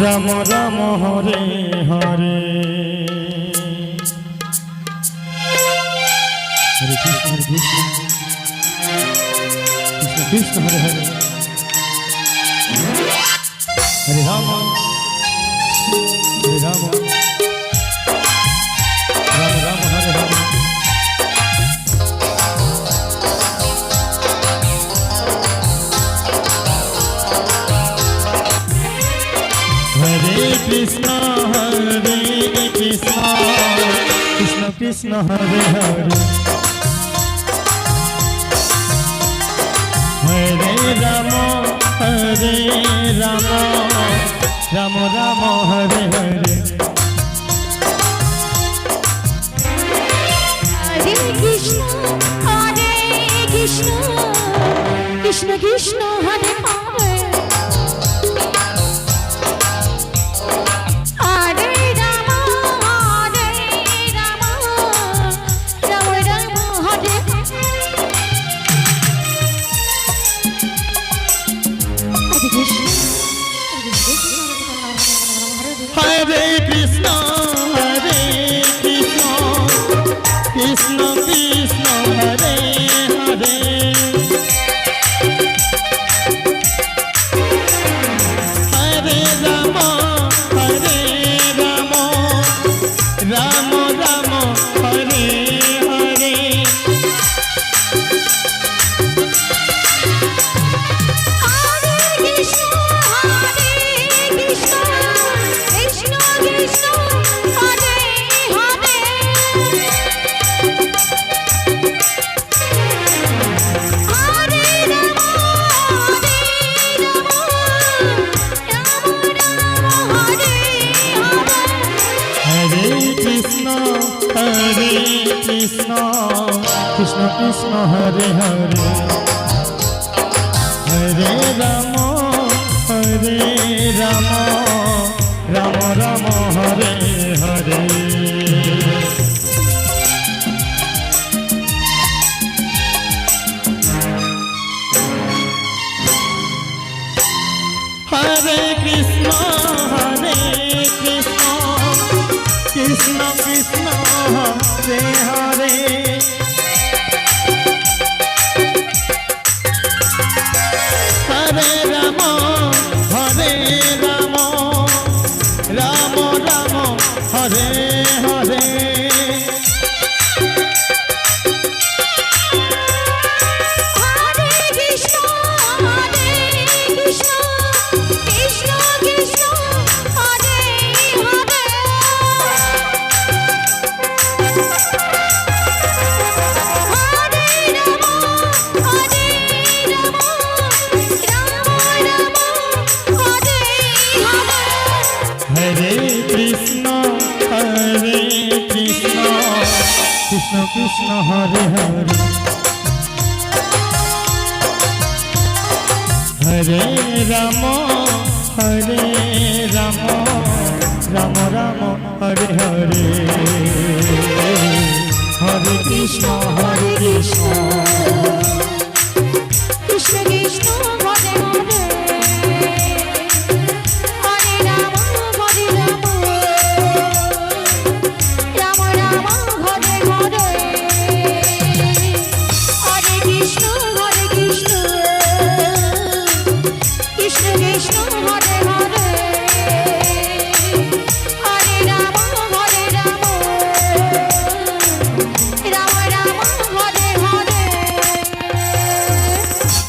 Ram Ram Hare Hare Hare Krishna Krishna Krishna Hare Hare Hare Ram Ram Ram Hare Hare Hare Krishna Krishna Krishna Hare Hare Hare Rama Rama Rama Hare Hare Hare Krishna Krishna Krishna Hare Hare Hare Krishna Krishna Krishna Hare Hare Hare Rama Rama Rama Hare Hare Krishna Krishna Hare Hare Hare Rama Rama Rama Hare Hare Hare Krishna Krishna Krishna Hare Hare Hare Rama Rama Rama Hare Hare Krishna Krishna Hare Hare Hare Rama Rama Rama Hare Hare Hare Krishna Krishna Krishna Hare Hare Hare Rama Rama Rama Hare Hare Hare Krishna Krishna Krishna Hare Hare